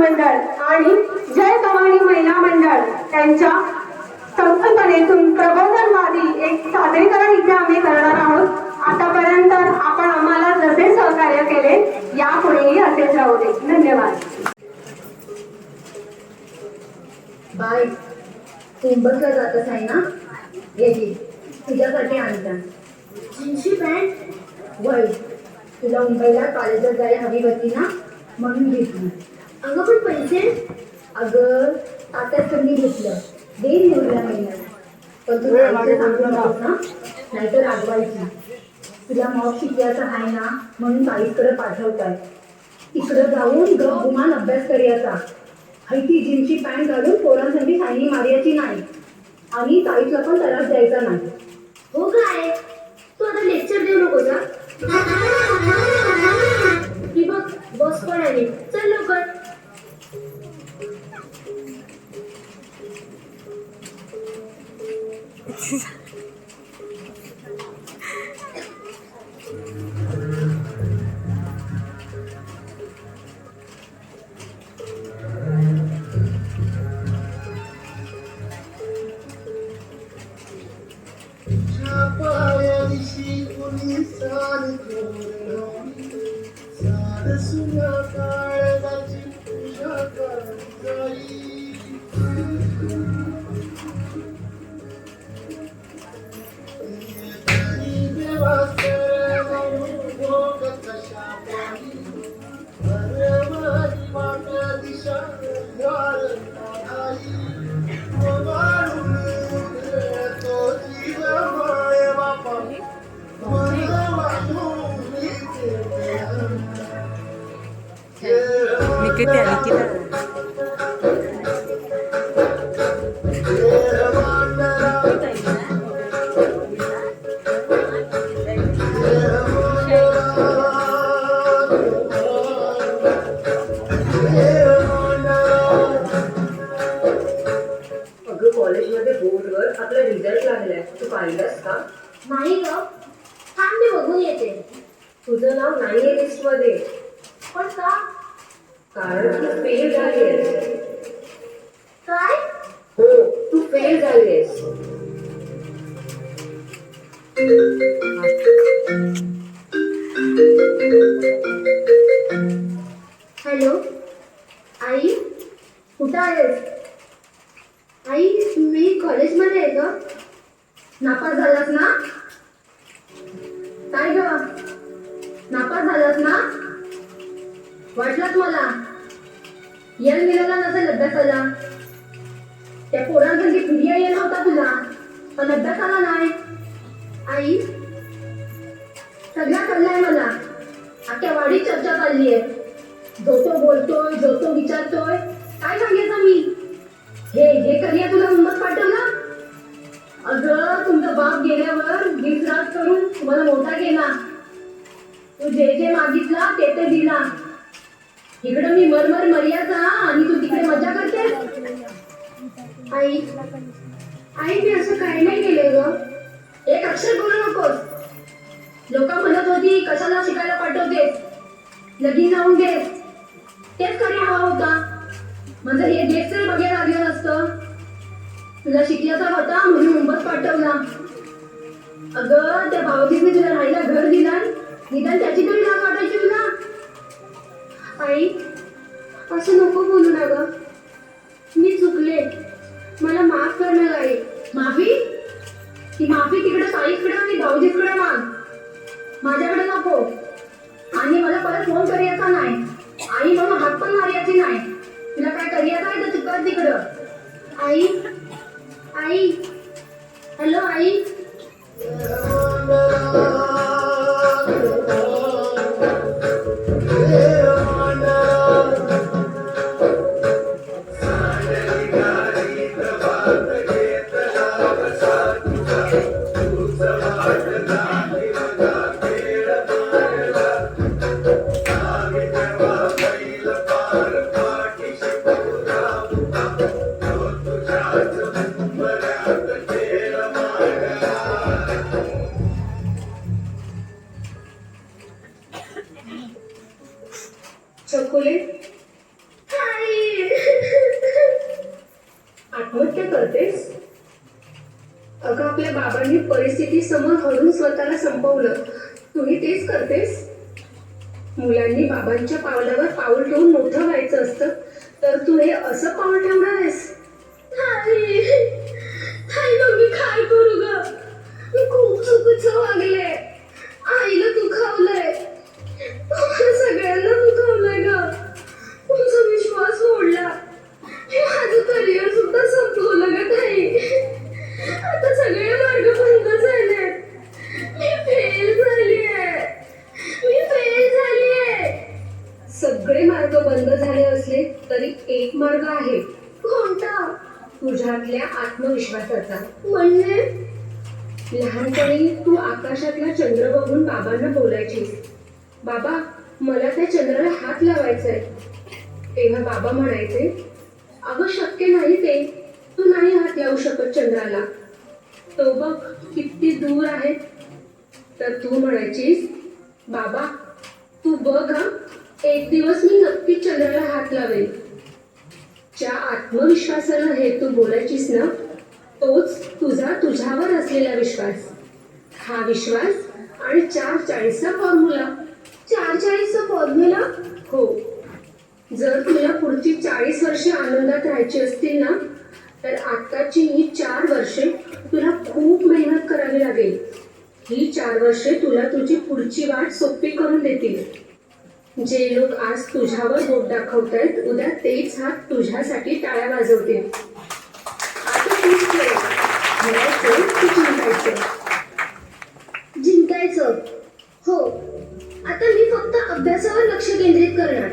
मंडळ आणि जय भवानी महिला मंडळ त्यांच्या संकल्पनेतून प्रबोधनवादी एक सादरीकरण इथे आम्ही करणार आहोत. आतापर्यंत आपण आम्हाला जसे सहकार्य केले यापुढेही असेच राहू दे. धन्यवाद. बाय, तू मुंबईला जातच आहे ना? घे तुझ्यासाठी आणता जीन्सची पॅन्ट. वय, तुला मुंबईला कॉलेजात जायला हवी होती ना, म्हणून घेतली. अगं पण पैसे? अगं आताच कमी घेतलं, देईन एवढ्या महिन्यात. पण तुला ना, नाहीतर आगवायची. तुला मॉब शिकवायचा आहे ना, म्हणून ताईकडे पाठवताय. तिकडं जाऊन गुमान अभ्यास करायचा. ती जीन्सची पॅन्ट घालून पोरांसाठी सायनी मारायची नाही आणि ताईला पण त्रास द्यायचा नाही. हो काय? तू आता लेक्चर देऊ नको का? की बघ बस पण आली, चल लवकर. किती आली किती कॉलेजमध्ये बोर्डवर आपला रिझल्ट लागलाय, तू पाहिलंस का? नाही ग, थांब मी बघून येते. तुझं नाव नाहीये लिस्ट मध्ये. पण का? कारण तू फेल झालीयस. काय? हो, तू फेल झालीयस. हॅलो आई, कुठं आहेस? आई, मी कॉलेजमध्ये आहे ग. नापास झालास ना? काय ग, नापास झालास ना? वाटलंच मला. यश मिळाला नसेल अभ्यासाला. त्या पोरांसाठी फिर्या येत नव्हता तुला, पण अभ्यासाला नाही. आई, सगळा कळलाय मला. अख्ख्या वाडीत चर्चा चालली आहे. जो तो बोलतोय, जो तो विचारतोय. काय सांगायचं मी? हे करिया तुला मुंबईत पाठवलं? अगं, तुमचा बाप गेल्यावर गिफ्ट करून तुम्हाला मोठा केला. तू जे मागितला ते दिला. इकडं मी मरमर मर्यादा आणि तू तिकडे मजा करते. आई, मी असं काही नाही केलं ग. एक अक्षर बोलू नकोस. लोक म्हणत होती कशाला शिकायला पाठवतेस, लगीन जाऊन घे. तेच खरी हवा होता. म्हणजे हे देश तरी बघायला लागलं नसतं. तुला शिकल्याचा होता म्हणून मुंबईत पाठवला. अगं, त्या भावजीने तुला राहायला घर दिला, निदान त्याची तरी लाज वाटायची तुला. आई, असं नको बोलू ना ग. मी चुकले, मला माफ कर ना आई. माफी? ती माफी तिकडे साईकडे आणि भाऊजीकडे माग, माझ्याकडे नको. आणि मला परत फोन करायचा नाही. आई म्हणून हात पण मारायची नाही. तुला काय करायचं आहे तर तू कर तिकडं. आई, हॅलो आई. चॉकलेट? आई, परिस्थितीसमोर हरून स्वतःला संपवलं. तुम्ही तेच करतेस. मुलांनी बाबांच्या पावलावर पाऊल ठेवून मोठं व्हायचं असतं, तर तू हे असं पाऊल ठेवणार आहेस. मी काय करू ग? मी खूप चुकीचं वागले. आईला दुखावलंय, सगळ्यांना दुखावलंय ग. तुमचा विश्वास मोडला. माझं करिअर सुद्धा संपवलं ग ताई. आता सगळे मार्ग बंद झाले. मी फेल झालीये. सगळे मार्ग बंद झाले असले तरी एक मार्ग आहे. कोणता? तुझ्यातल्या आत्मविश्वासाचा. म्हणजे लहानपणी तू आकाशातला चंद्र बघून बाबांना बोलायचीस, बाबा मला त्या चंद्राला हात लावायचाय. तेव्हा बाबा म्हणायचे, अगं शक्य नाही ते, तू नाही हात लावू शकत चंद्राला, तो बघ किती दूर आहे. तर तू म्हणायचीस, बाबा तू बघ हा, एक दिवस मी नक्कीच चंद्राला हात लावेल. ज्या आत्मविश्वासानं हे तू बोलायचीस ना, तोच तुझा तुझ्यावर असलेला विश्वास. हा विश्वास आणि 440चा फॉर्म्युला. 440चा फॉर्म्युला? हो. जर तुला पुढची 40 वर्षे आनंदात राहायची असतील ना, तर आत्ताची ही 4 वर्षे तुला खूप मेहनत करावी लागेल. ही 4 वर्षे तुला तुझी पुढची वाट सोपी करून देतील. जे लोक आज तुझ्यावर बोट दाखवतायत, उद्या तेच हात तुझ्यासाठी टाळ्या वाजवतील. आता तूच खेळ. खेळायचं की जिंकायचं? जिंकायचं. हो. आता मी फक्त अभ्यासावर लक्ष केंद्रित करणार.